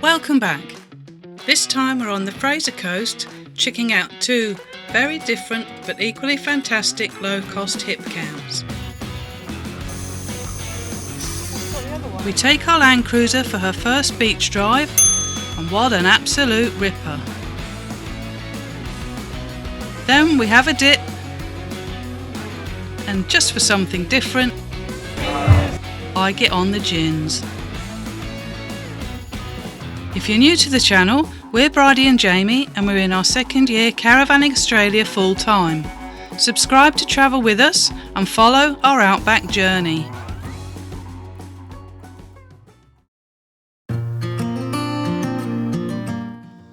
Welcome back. This time we're on the Fraser coast, checking out two very different but equally fantastic low-cost HipCamps. We take our LandCruiser for her first beach drive, and what an absolute ripper. Then we have a dip, and just for something different, I get on the gins. If you're new to the channel, we're Bridie and Jamie, and we're in our second year caravanning Australia full time. Subscribe to travel with us and follow our Outback journey.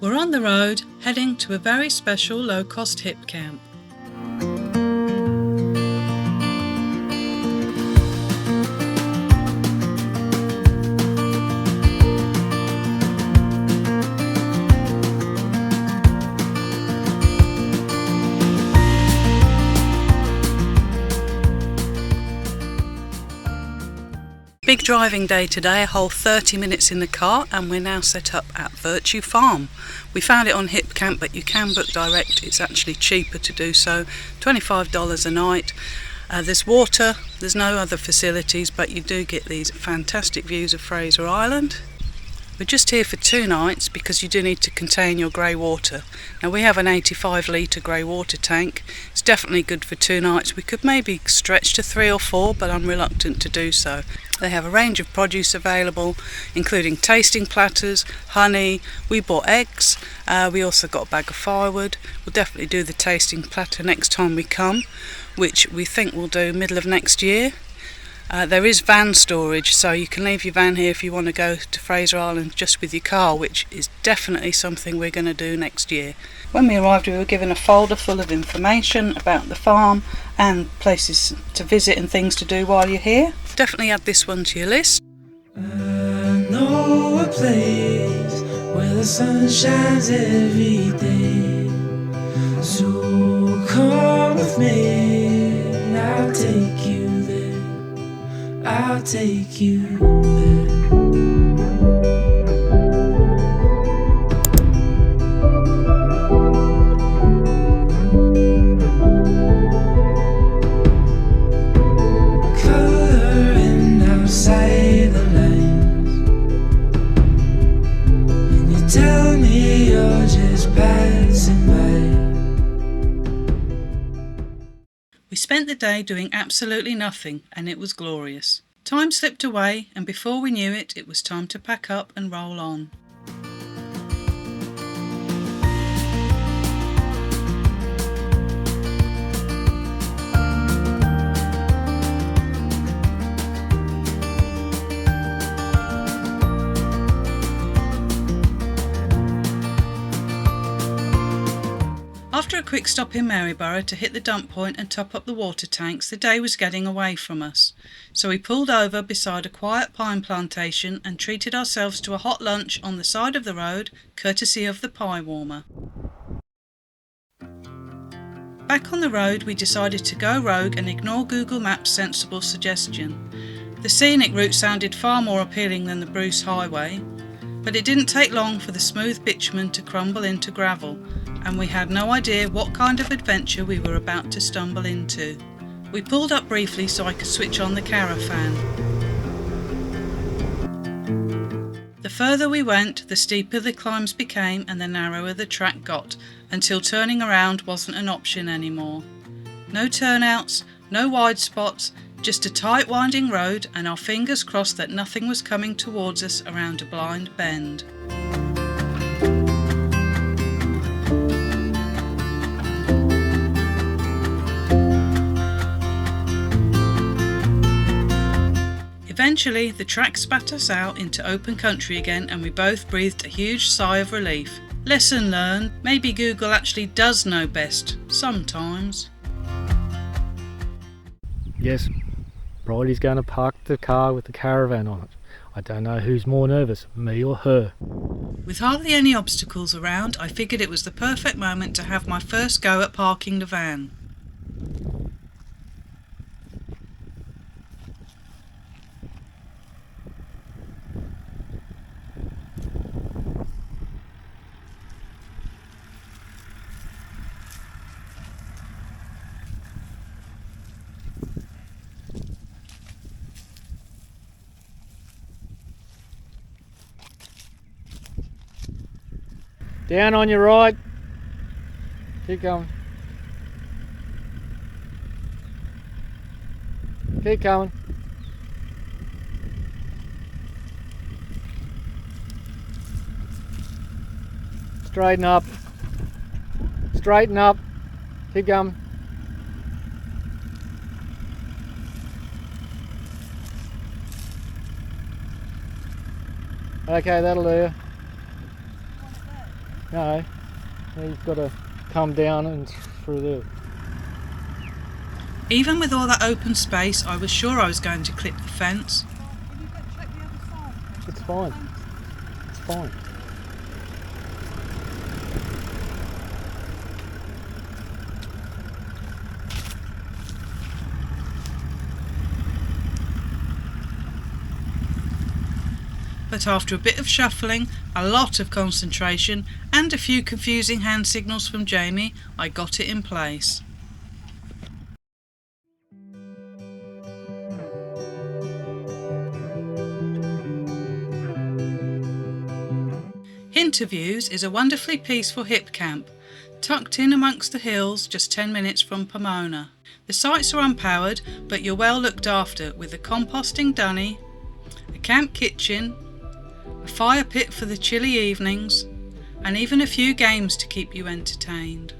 We're on the road heading to a very special low-cost HipCamp. Big driving day today, a whole 30 minutes in the car, and we're now set up at Virtue Farm. We found it on HipCamp, but you can book direct. It's actually cheaper to do so, $25 a night. There's water, there's no other facilities, but you do get these fantastic views of Fraser Island. We're just here for 2 nights because you do need to contain your grey water. Now we have an 85 litre grey water tank. It's definitely good for 2 nights. We could maybe stretch to 3 or 4, but I'm reluctant to do so. They have a range of produce available, including tasting platters, honey. We bought eggs. We also got a bag of firewood. We'll definitely do the tasting platter next time we come, which we think we'll do middle of next year. There is van storage, so you can leave your van here if you want to go to Fraser Island just with your car, which is definitely something we're going to do next year. When we arrived, we were given a folder full of information about the farm and places to visit and things to do while you're here. Definitely add this one to your list. I know a place where the sun shines every day, so come with me and I'll take you there, I'll take you there. Coloring outside the lines, and you tell me you're just passing by. We spent the day doing absolutely nothing, and it was glorious. Time slipped away, and before we knew it, it was time to pack up and roll on. After a quick stop in Maryborough to hit the dump point and top up the water tanks, the day was getting away from us. So we pulled over beside a quiet pine plantation and treated ourselves to a hot lunch on the side of the road, courtesy of the pie warmer. Back on the road, we decided to go rogue and ignore Google Maps' sensible suggestion. The scenic route sounded far more appealing than the Bruce Highway, but it didn't take long for the smooth bitumen to crumble into gravel, and we had no idea what kind of adventure we were about to stumble into. We pulled up briefly so I could switch on the caravan. The further we went, the steeper the climbs became and the narrower the track got, until turning around wasn't an option anymore. No turnouts, no wide spots, just a tight winding road, and our fingers crossed that nothing was coming towards us around a blind bend. Eventually, the track spat us out into open country again, and we both breathed a huge sigh of relief. Lesson learned, maybe Google actually does know best, sometimes. Yes, Bridie's going to park the car with the caravan on it. I don't know who's more nervous, me or her. With hardly any obstacles around, I figured it was the perfect moment to have my first go at parking the van. Down on your right. Keep going. Keep coming. Straighten up. Straighten up. Keep going. Okay, that'll do you. No, you've got to come down and through there. Even with all that open space, I was sure I was going to clip the fence. It's fine. It's fine. But after a bit of shuffling, a lot of concentration and a few confusing hand signals from Jamie, I got it in place. Hinterviews is a wonderfully peaceful hip camp, tucked in amongst the hills just 10 minutes from Pomona. The sites are unpowered, but you're well looked after with a composting dunny, a camp kitchen, a fire pit for the chilly evenings, and even a few games to keep you entertained.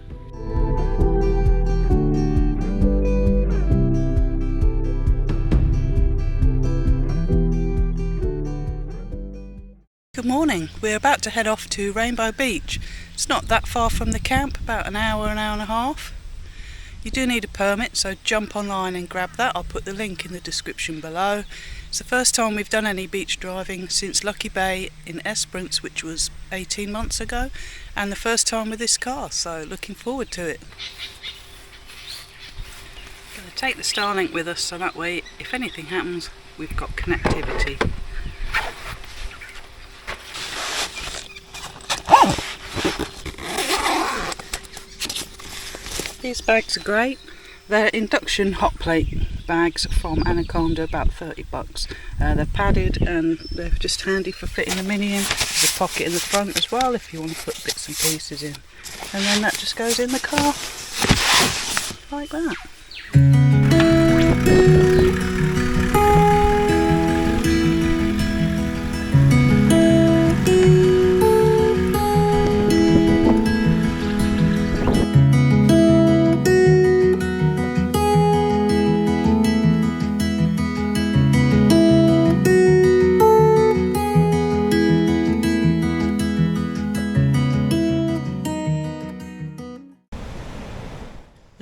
Good morning. We're about to head off to Rainbow Beach. It's not that far from the camp, about an hour and a half. You do need a permit, so jump online and grab that. I'll put the link in the description below. It's the first time we've done any beach driving since Lucky Bay in Esperance, which was 18 months ago, and the first time with this car, so looking forward to it. Going to take the Starlink with us, so that way if anything happens we've got connectivity. These bags are great. They're induction hot plate bags from Anaconda, about $30. They're padded and they're just handy for fitting the mini in. There's a pocket in the front as well if you want to put bits and pieces in. And then that just goes in the car like that.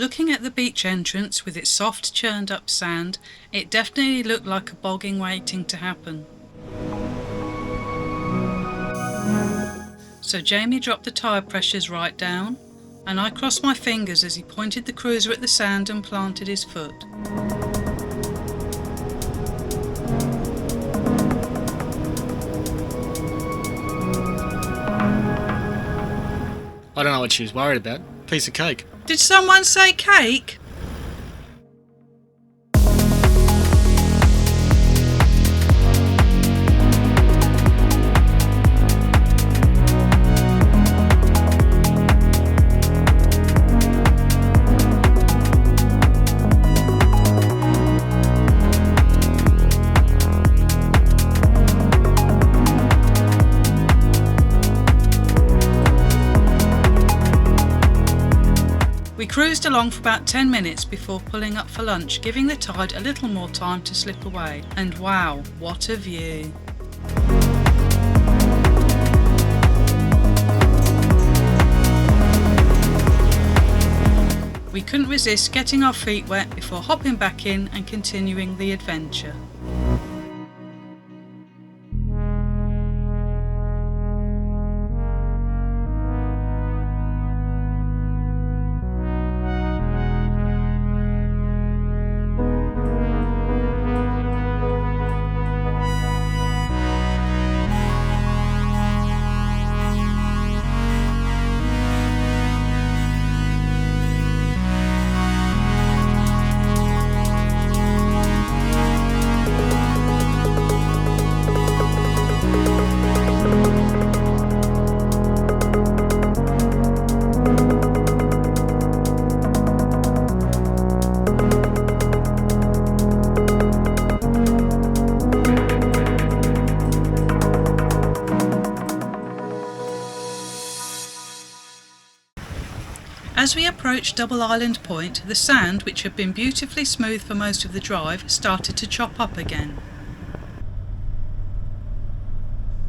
Looking at the beach entrance with its soft churned up sand, it definitely looked like a bogging waiting to happen. So Jamie dropped the tyre pressures right down, and I crossed my fingers as he pointed the cruiser at the sand and planted his foot. I don't know what she was worried about. Piece of cake. Did someone say cake? We cruised along for about 10 minutes before pulling up for lunch, giving the tide a little more time to slip away. And wow, what a view! We couldn't resist getting our feet wet before hopping back in and continuing the adventure. As we approached Double Island Point, the sand, which had been beautifully smooth for most of the drive, started to chop up again.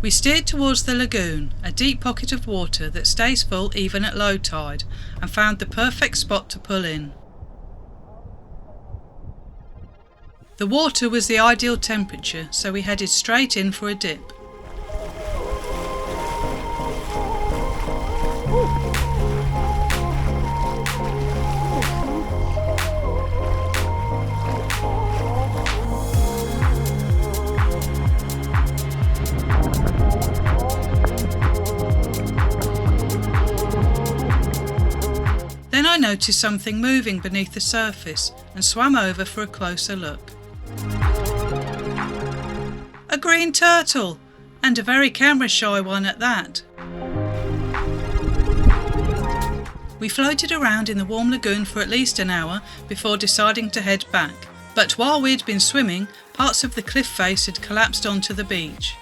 We steered towards the lagoon, a deep pocket of water that stays full even at low tide, and found the perfect spot to pull in. The water was the ideal temperature, so we headed straight in for a dip. Then I noticed something moving beneath the surface and swam over for a closer look. A green turtle, and a very camera-shy one at that. We floated around in the warm lagoon for at least an hour before deciding to head back, but while we'd been swimming, parts of the cliff face had collapsed onto the beach.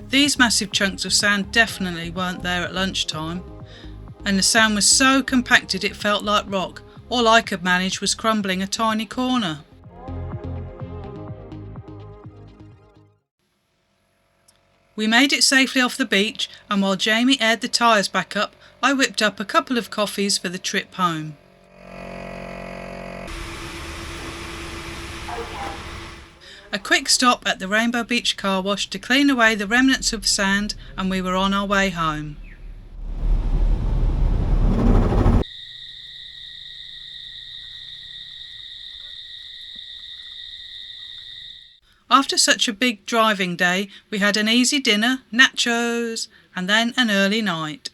These massive chunks of sand definitely weren't there at lunchtime, and the sand was so compacted it felt like rock. All I could manage was crumbling a tiny corner. We made it safely off the beach, and while Jamie aired the tyres back up, I whipped up a couple of coffees for the trip home. A quick stop at the Rainbow Beach car wash to clean away the remnants of sand, and we were on our way home. After such a big driving day, we had an easy dinner, nachos, and then an early night.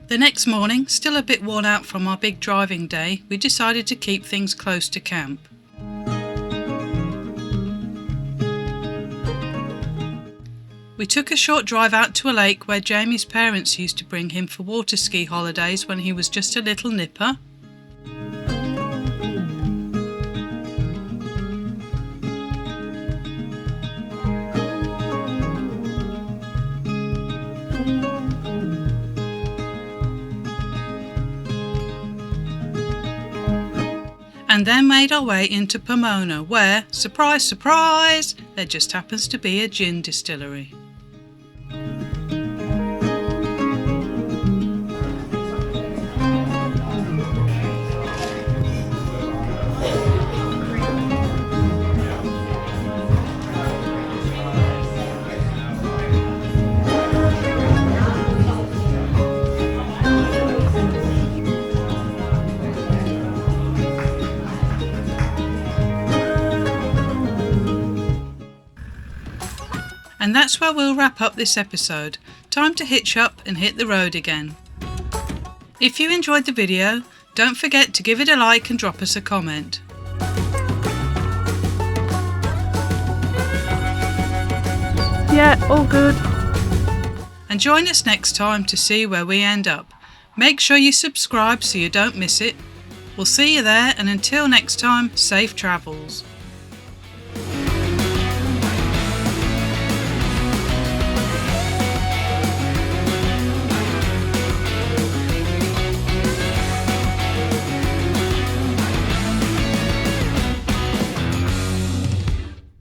The next morning, still a bit worn out from our big driving day, we decided to keep things close to camp. We took a short drive out to a lake where Jamie's parents used to bring him for water ski holidays when he was just a little nipper. And then made our way into Pomona where, surprise surprise, there just happens to be a gin distillery. And that's where we'll wrap up this episode. Time to hitch up and hit the road again. If you enjoyed the video, don't forget to give it a like and drop us a comment. Yeah, all good. And join us next time to see where we end up. Make sure you subscribe so you don't miss it. We'll see you there, and until next time, safe travels.